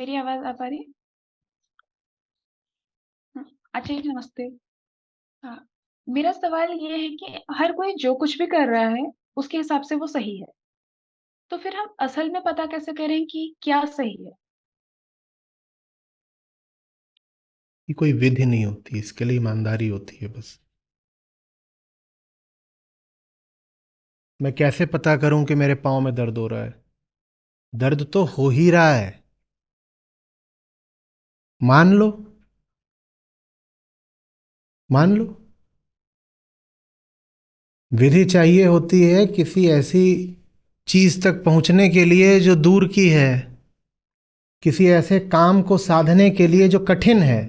मेरी आवाज़ आ पा रही है? हुँ, अच्छा जी, नमस्ते। हाँ, मेरा सवाल ये है कि हर कोई जो कुछ भी कर रहा है, उसके हिसाब से वो सही है। तो फिर हम असल में पता कैसे करें कि क्या सही है? कि कोई विधि नहीं होती, इसके लिए ईमानदारी होती है बस। मैं कैसे पता करूं कि मेरे पाँव में दर्द हो रहा है? दर्द तो हो ही रहा है। मान लो, मान लो। विधि चाहिए होती है किसी ऐसी चीज तक पहुंचने के लिए जो दूर की है, किसी ऐसे काम को साधने के लिए जो कठिन है।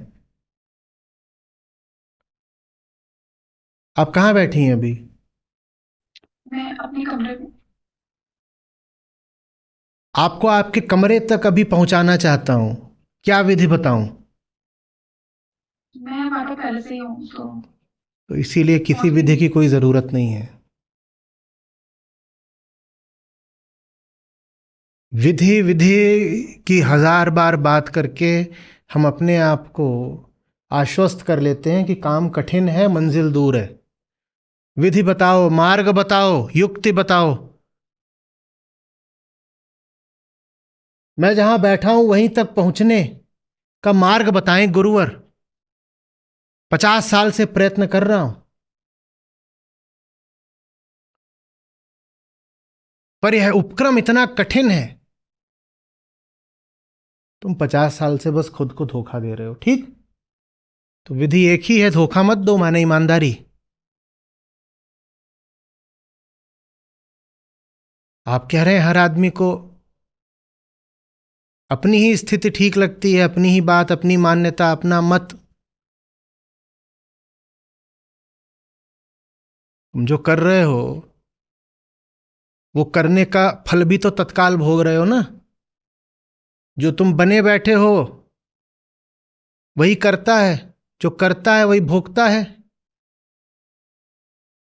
आप कहाँ बैठी हैं अभी? मैं अपने कमरे में आपको आपके कमरे तक अभी पहुंचाना चाहता हूं। क्या विधि बताऊं? मैं वहाँ पे पहले से ही हूँ, तो तो इसीलिए किसी काफ़ी विधि की कोई जरूरत नहीं है। विधि विधि की हजार बार बात करके हम अपने आप को आश्वस्त कर लेते हैं कि काम कठिन है, मंजिल दूर है। विधि बताओ, मार्ग बताओ, युक्ति बताओ। मैं जहां बैठा हूं वहीं तक पहुंचने का मार्ग बताएं गुरुवर। 50 साल से प्रयत्न कर रहा हूं, पर यह उपक्रम इतना कठिन है। तुम 50 साल से बस खुद को धोखा दे रहे हो, ठीक? तो विधि एक ही है, धोखा मत दो, माने ईमानदारी। आप कह रहे हैं हर आदमी को अपनी ही स्थिति ठीक लगती है, अपनी ही बात, अपनी मान्यता, अपना मत। तुम जो कर रहे हो वो करने का फल भी तो तत्काल भोग रहे हो ना। जो तुम बने बैठे हो वही करता है, जो करता है वही भोगता है।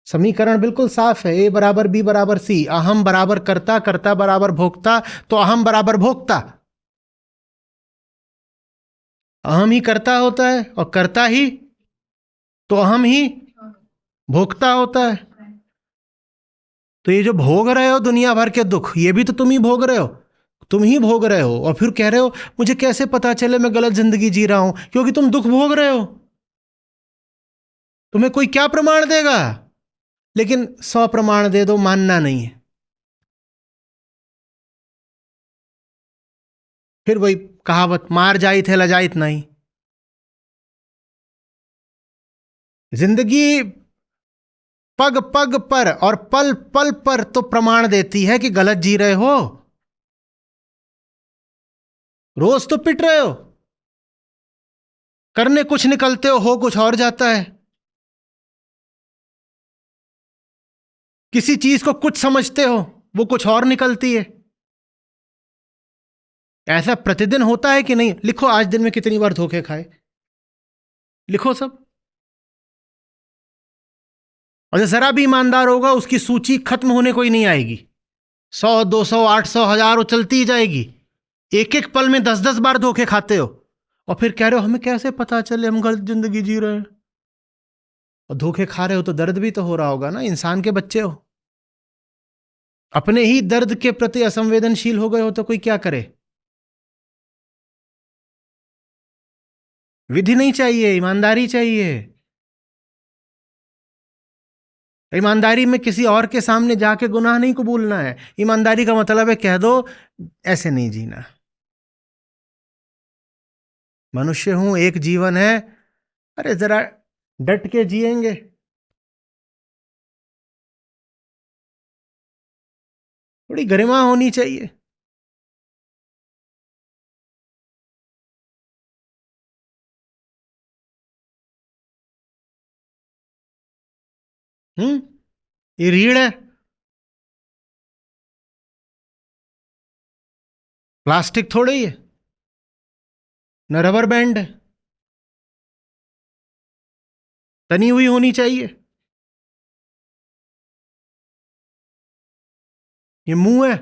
समीकरण बिल्कुल साफ है, ए बराबर बी बराबर सी। अहम बराबर करता, करता बराबर भोक्ता, तो अहम बराबर भोक्ता। अहम ही करता होता है और करता ही तो अहम ही भोक्ता होता है। तो ये जो भोग रहे हो दुनिया भर के दुख, ये भी तो तुम ही भोग रहे हो। तुम ही भोग रहे हो और फिर कह रहे हो मुझे कैसे पता चले मैं गलत जिंदगी जी रहा हूं? क्योंकि तुम दुख भोग रहे हो। तुम्हें कोई क्या प्रमाण देगा? लेकिन 100 प्रमाण दे दो, मानना नहीं है। फिर वही कहावत, मार जाइत है लजाइत नहीं। जिंदगी पग पग पर और पल पल पर तो प्रमाण देती है कि गलत जी रहे हो। रोज तो पिट रहे हो, करने कुछ निकलते हो कुछ और जाता है। किसी चीज को कुछ समझते हो, वो कुछ और निकलती है। ऐसा प्रतिदिन होता है कि नहीं? लिखो आज दिन में कितनी बार धोखे खाए, लिखो सब। और जो जरा भी ईमानदार होगा उसकी सूची खत्म होने को ही नहीं आएगी। 100, 200, 800, 1000 वो चलती ही जाएगी। एक एक पल में 10-10 बार धोखे खाते हो और फिर कह रहे हो हमें कैसे पता चले हम गलत जिंदगी जी रहे हैं? और धोखे खा रहे हो तो दर्द भी तो हो रहा होगा ना, इंसान के बच्चे हो। अपने ही दर्द के प्रति असंवेदनशील हो गए हो तो कोई क्या करे? विधि नहीं चाहिए, ईमानदारी चाहिए। ईमानदारी में किसी और के सामने जाके गुनाह नहीं कबूलना है। ईमानदारी का मतलब है कह दो ऐसे नहीं जीना। मनुष्य हूं, एक जीवन है, अरे जरा डट के जिएंगे। थोड़ी गरिमा होनी चाहिए। ये रीढ़ है, प्लास्टिक थोड़ी ही है, न रबर बैंड है। तनी हुई होनी चाहिए। ये मुंह है,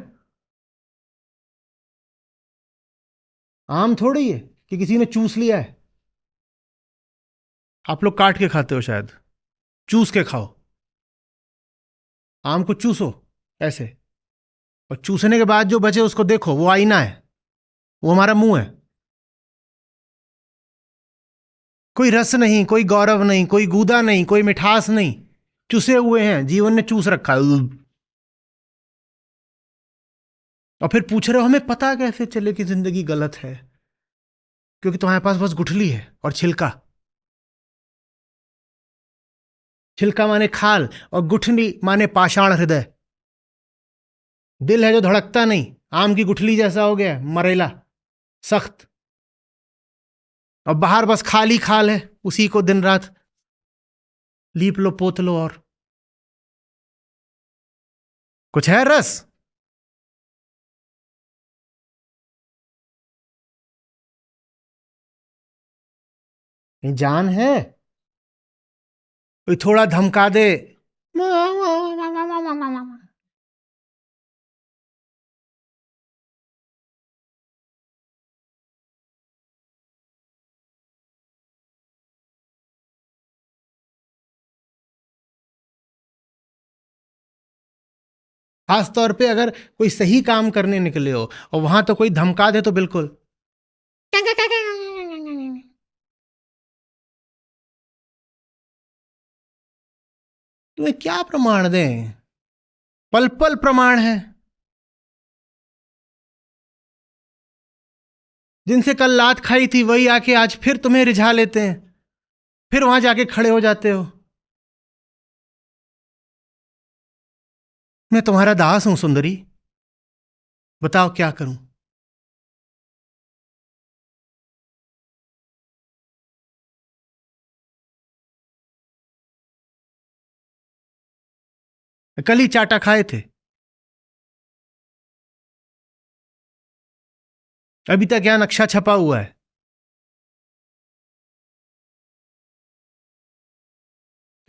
आम थोड़ी है कि किसी ने चूस लिया है। आप लोग काट के खाते हो शायद, चूस के खाओ। आम को चूसो ऐसे, और चूसने के बाद जो बचे उसको देखो, वो आईना है, वो हमारा मुंह है। कोई रस नहीं, कोई गौरव नहीं, कोई गूदा नहीं, कोई मिठास नहीं, चूसे हुए हैं, जीवन ने चूस रखा है। और फिर पूछ रहे हो हमें पता कैसे चले कि जिंदगी गलत है? क्योंकि तुम्हारे पास बस गुठली है और छिलका। छिलका माने खाल, और गुठली माने पाषाण हृदय। दिल है जो धड़कता नहीं, आम की गुठली जैसा हो गया, मरेला, सख्त। और बाहर बस खाली खाल है, उसी को दिन रात लीप लो पोत लो। और कुछ है रस? जान है? कोई थोड़ा धमका दे, खास तौर पे अगर कोई सही काम करने निकले हो और वहां तो कोई धमका दे तो बिल्कुल। तुम्हें क्या प्रमाण दें? पल पल प्रमाण है। जिनसे कल लात खाई थी वही आके आज फिर तुम्हें रिझा लेते हैं, फिर वहां जाके खड़े हो जाते हो। मैं तुम्हारा दास हूं सुंदरी, बताओ क्या करूं? कल ही चाटा खाए थे, अभी तक क्या नक्शा छपा हुआ है?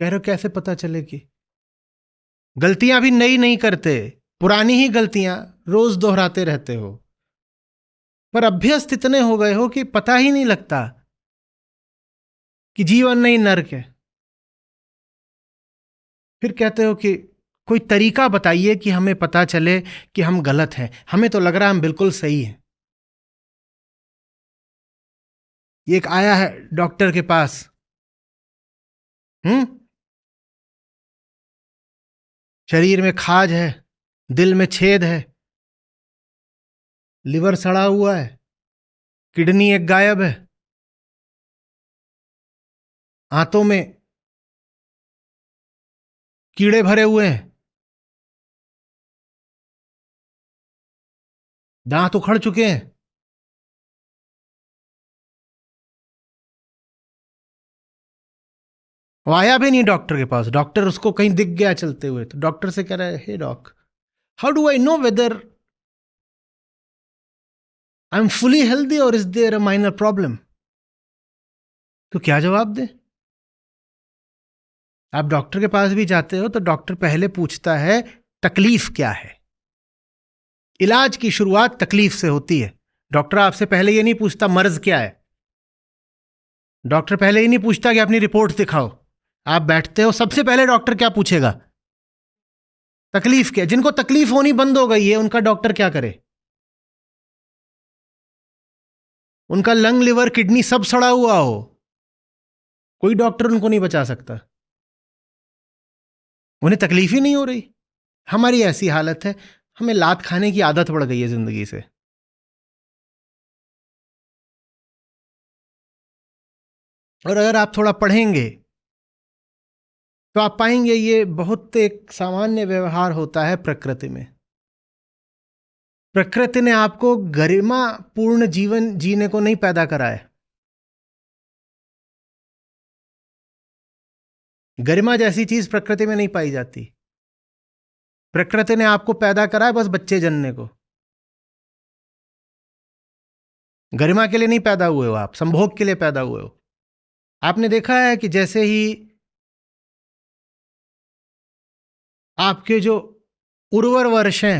कह रहे हो कैसे पता चले कि गलतियां भी नई नहीं करते, पुरानी ही गलतियां रोज दोहराते रहते हो। पर अभ्यस्त इतने हो गए हो कि पता ही नहीं लगता कि जीवन नहीं नर्क है। फिर कहते हो कि कोई तरीका बताइए कि हमें पता चले कि हम गलत हैं। हमें तो लग रहा है हम बिल्कुल सही हैं। ये एक आया है डॉक्टर के पास। हम्म। शरीर में खाज है, दिल में छेद है, लिवर सड़ा हुआ है, किडनी एक गायब है, आंतों में कीड़े भरे हुए हैं, दांत उखड़ चुके हैं। वो आया भी नहीं डॉक्टर के पास, डॉक्टर उसको कहीं दिख गया चलते हुए, तो डॉक्टर से कह रहा है, hey doc, how do I know whether I am fully healthy और is there a minor problem? तो क्या जवाब दे? आप डॉक्टर के पास भी जाते हो तो डॉक्टर पहले पूछता है तकलीफ क्या है। इलाज की शुरुआत तकलीफ से होती है। डॉक्टर आपसे पहले ये नहीं पूछता मर्ज क्या है। डॉक्टर पहले ये नहीं पूछता कि अपनी रिपोर्ट दिखाओ। आप बैठते हो, सबसे पहले डॉक्टर क्या पूछेगा? तकलीफ क्या? जिनको तकलीफ होनी बंद हो गई है उनका डॉक्टर क्या करे? उनका लंग लिवर किडनी सब सड़ा हुआ हो, कोई डॉक्टर उनको नहीं बचा सकता। उन्हें तकलीफ ही नहीं हो रही। हमारी ऐसी हालत है, हमें लात खाने की आदत पड़ गई है जिंदगी से। और अगर आप थोड़ा पढ़ेंगे तो आप पाएंगे ये बहुत एक सामान्य व्यवहार होता है प्रकृति में। प्रकृति ने आपको गरिमा पूर्ण जीवन जीने को नहीं पैदा करा है। गरिमा जैसी चीज प्रकृति में नहीं पाई जाती। प्रकृति ने आपको पैदा करा है बस बच्चे जनने को। गरिमा के लिए नहीं पैदा हुए हो आप, संभोग के लिए पैदा हुए हो। आपने देखा है कि जैसे ही आपके जो उर्वर वर्ष हैं,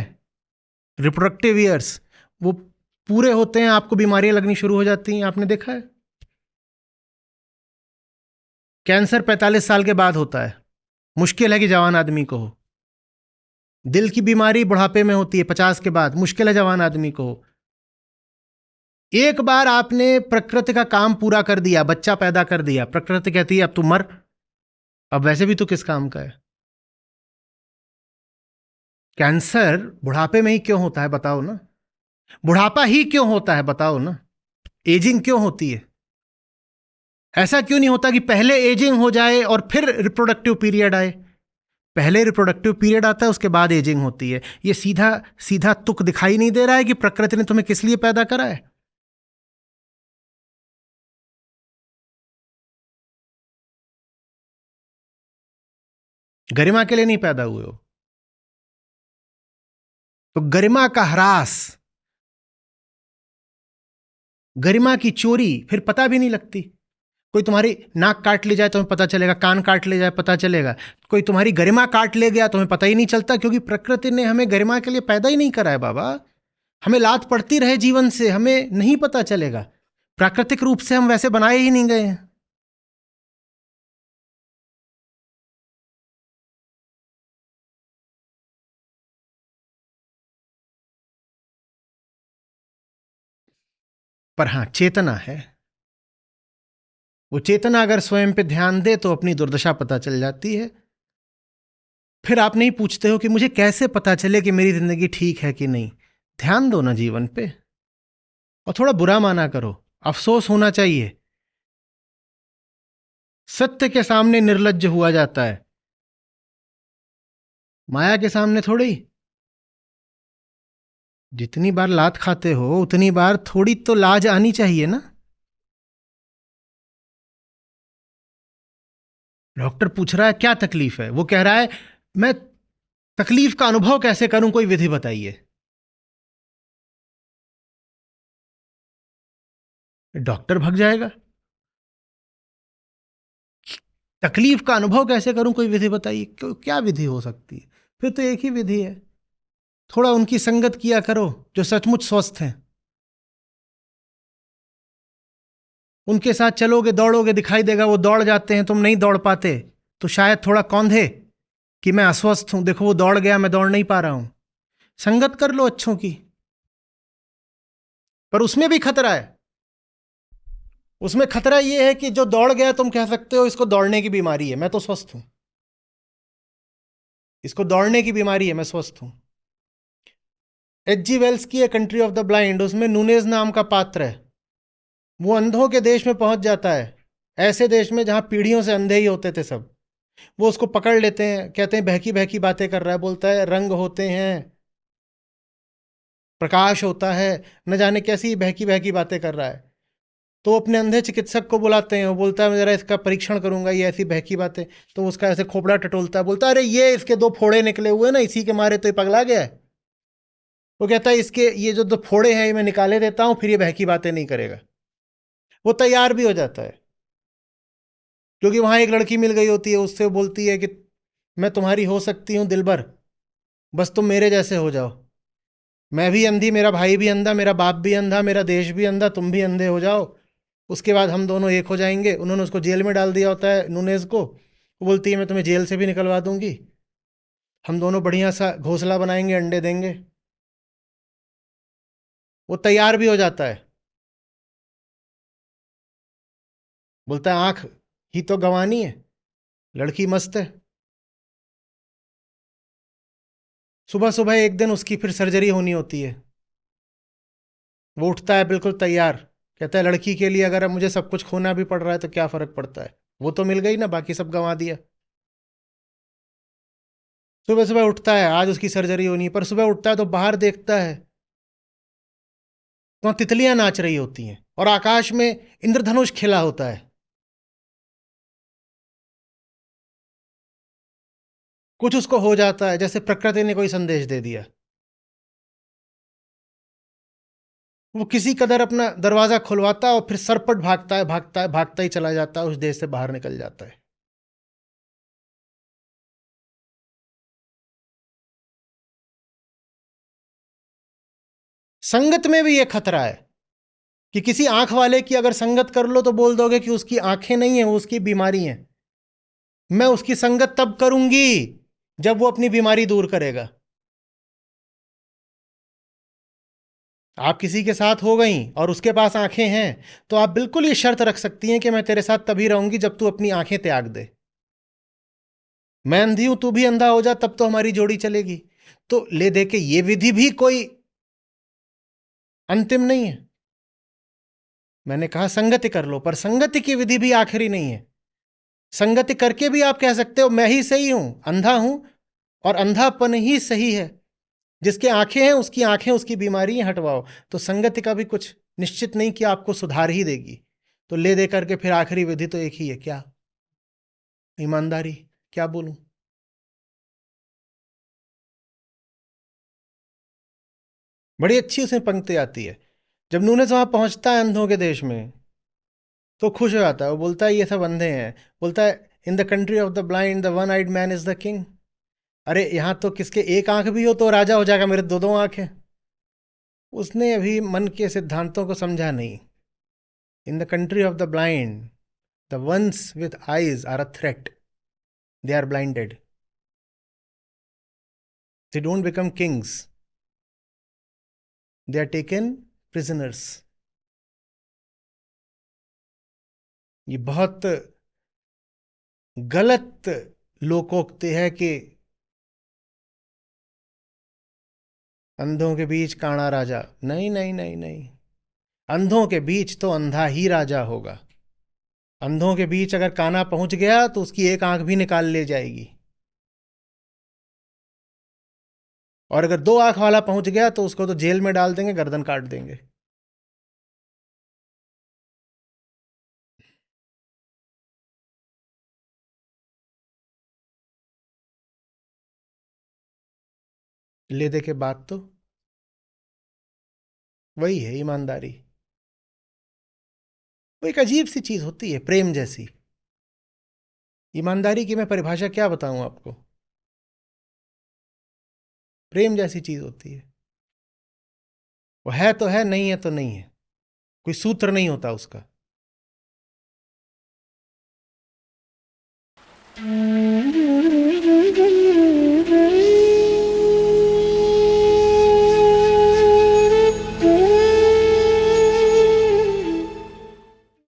रिप्रोडक्टिव ईयर्स, वो पूरे होते हैं आपको बीमारियां लगनी शुरू हो जाती हैं, आपने देखा है। कैंसर 45 साल के बाद होता है, मुश्किल है कि जवान आदमी को हो। दिल की बीमारी बुढ़ापे में होती है 50 के बाद, मुश्किल है जवान आदमी को हो। एक बार आपने प्रकृति का काम पूरा कर दिया, बच्चा पैदा कर दिया, प्रकृति कहती है अब तू मर, अब वैसे भी तू किस काम का है। कैंसर बुढ़ापे में ही क्यों होता है बताओ ना, बुढ़ापा ही क्यों होता है बताओ ना, एजिंग क्यों होती है। ऐसा क्यों नहीं होता कि पहले एजिंग हो जाए और फिर रिप्रोडक्टिव पीरियड आए। पहले रिप्रोडक्टिव पीरियड आता है, उसके बाद एजिंग होती है। ये सीधा सीधा तुक दिखाई नहीं दे रहा है कि प्रकृति ने तुम्हें किस लिए पैदा करा है। गरिमा के लिए नहीं पैदा हुए हो। तो गरिमा का ह्रास, गरिमा की चोरी फिर पता भी नहीं लगती। कोई तुम्हारी नाक काट ले जाए तुम्हें पता चलेगा, कान काट ले जाए पता चलेगा, कोई तुम्हारी गरिमा काट ले गया तुम्हें पता ही नहीं चलता, क्योंकि प्रकृति ने हमें गरिमा के लिए पैदा ही नहीं करा है बाबा। हमें लात पड़ती रहे जीवन से, हमें नहीं पता चलेगा। प्राकृतिक रूप से हम वैसे बनाए ही नहीं गए हैं। पर हां, चेतना है। वो चेतना अगर स्वयं पे ध्यान दे तो अपनी दुर्दशा पता चल जाती है। फिर आप नहीं पूछते हो कि मुझे कैसे पता चले कि मेरी जिंदगी ठीक है कि नहीं। ध्यान दो ना जीवन पे, और थोड़ा बुरा माना करो, अफसोस होना चाहिए। सत्य के सामने निर्लज्ज हुआ जाता है, माया के सामने थोड़ी। जितनी बार लात खाते हो उतनी बार थोड़ी तो लाज आनी चाहिए ना। डॉक्टर पूछ रहा है क्या तकलीफ है, वो कह रहा है मैं तकलीफ का अनुभव कैसे करूं, कोई विधि बताइए। डॉक्टर भाग जाएगा। तकलीफ का अनुभव कैसे करूं, कोई विधि बताइए। क्या विधि हो सकती है। फिर तो एक ही विधि है, थोड़ा उनकी संगत किया करो जो सचमुच स्वस्थ हैं। उनके साथ चलोगे दौड़ोगे, दिखाई देगा वो दौड़ जाते हैं, तुम नहीं दौड़ पाते, तो शायद थोड़ा कौंधे कि मैं अस्वस्थ हूं, देखो वो दौड़ गया मैं दौड़ नहीं पा रहा हूं। संगत कर लो अच्छों की। पर उसमें भी खतरा है। उसमें खतरा यह है कि जो दौड़ गया तुम कह सकते हो इसको दौड़ने की बीमारी है, मैं तो स्वस्थ हूं। इसको दौड़ने की बीमारी है, मैं स्वस्थ हूं। H.G. वेल्स की a country of the blind, उसमें नूनेज नाम का पात्र है। वो अंधों के देश में पहुंच जाता है, ऐसे देश में जहां पीढ़ियों से अंधे ही होते थे सब। वो उसको पकड़ लेते हैं, कहते हैं बहकी बहकी बातें कर रहा है। बोलता है रंग होते हैं, प्रकाश होता है, न जाने कैसी बहकी बहकी बातें कर रहा है। तो वो अपने अंधे चिकित्सक को बुलाते हैं, वो बोलता है मैं जरा इसका परीक्षण करूंगा, ये ऐसी बहकी बातें। तो उसका ऐसे खोपड़ा टटोलता है, बोलता है अरे ये इसके दो फोड़े निकले हुए ना, इसी के मारे तो ये पगला गया है। वो कहता है इसके ये जो दो फोड़े हैं ये मैं निकाले देता हूं, फिर ये बहकी बातें नहीं करेगा। वो तैयार भी हो जाता है, क्योंकि वहां एक लड़की मिल गई होती है, उससे बोलती है कि मैं तुम्हारी हो सकती हूँ दिलबर, बस तुम मेरे जैसे हो जाओ। मैं भी अंधी, मेरा भाई भी अंधा, मेरा बाप भी अंधा, मेरा देश भी अंधा, तुम भी अंधे हो जाओ, उसके बाद हम दोनों एक हो जाएंगे। उन्होंने उसको जेल में डाल दिया होता है नूनेज को। वो बोलती है मैं तुम्हें जेल से भी निकलवा दूंगी, हम दोनों बढ़िया सा घोंसला बनाएंगे, अंडे देंगे। वो तैयार भी हो जाता है, बोलता है आंख ही तो गंवानी है, लड़की मस्त है। सुबह सुबह एक दिन उसकी फिर सर्जरी होनी होती है। वो उठता है बिल्कुल तैयार, कहता है लड़की के लिए अगर अब मुझे सब कुछ खोना भी पड़ रहा है तो क्या फर्क पड़ता है, वो तो मिल गई ना, बाकी सब गंवा दिया। सुबह सुबह उठता है, आज उसकी सर्जरी होनी है, पर सुबह उठता है तो बाहर देखता है तो तितलियां नाच रही होती हैं और आकाश में इंद्रधनुष खिला होता है। कुछ उसको हो जाता है, जैसे प्रकृति ने कोई संदेश दे दिया। वो किसी कदर अपना दरवाजा खुलवाता है और फिर सरपट भागता है, भागता है, भागता ही चला जाता है, उस देश से बाहर निकल जाता है। संगत में भी ये खतरा है कि किसी आंख वाले की अगर संगत कर लो तो बोल दोगे कि उसकी आंखें नहीं है, वो उसकी बीमारी है। मैं उसकी संगत तब करूंगी जब वो अपनी बीमारी दूर करेगा। आप किसी के साथ हो गई और उसके पास आंखें हैं, तो आप बिल्कुल ये शर्त रख सकती हैं कि मैं तेरे साथ तभी रहूंगी जब तू अपनी आंखें त्याग दे। मैं अंधी हूं, तू भी अंधा हो जा, तब तो हमारी जोड़ी चलेगी। तो ले दे के ये विधि भी कोई अंतिम नहीं है। मैंने कहा संगति कर लो, पर संगति की विधि भी आखिरी नहीं है। संगति करके भी आप कह सकते हो मैं ही सही हूं, अंधा हूं, और अंधापन ही सही है। जिसके आंखें हैं उसकी आंखें उसकी बीमारी हटवाओ। तो संगति का भी कुछ निश्चित नहीं कि आपको सुधार ही देगी। तो ले दे करके फिर आखिरी विधि तो एक ही है, क्या? ईमानदारी। क्या बोलूं? बड़ी अच्छी उसमें पंक्ति आती है। जब नूनस वहां पहुंचता है अंधों के देश में, तो खुश हो जाता है। वो बोलता है ये सब अंधे हैं। बोलता है in the country of the blind the one eyed man is the king. अरे यहां तो किसके एक आंख भी हो तो राजा हो जाएगा, मेरे दो दो आंख हैं। उसने अभी मन के सिद्धांतों को समझा नहीं। In the country of the blind the ones with eyes are a threat, they are blinded, they don't become kings, they are taken prisoners. ये बहुत गलत लोकोक्ति है कि अंधों के बीच काणा राजा। नहीं नहीं नहीं नहीं, अंधों के बीच तो अंधा ही राजा होगा। अंधों के बीच अगर काना पहुंच गया तो उसकी एक आंख भी निकाल ले जाएगी, और अगर दो आंख वाला पहुंच गया तो उसको तो जेल में डाल देंगे, गर्दन काट देंगे। ले दे के बात तो वही है, ईमानदारी। वो एक अजीब सी चीज होती है, प्रेम जैसी। ईमानदारी की मैं परिभाषा क्या बताऊं आपको? प्रेम जैसी चीज होती है। वो है तो है, नहीं है तो नहीं है, कोई सूत्र नहीं होता उसका।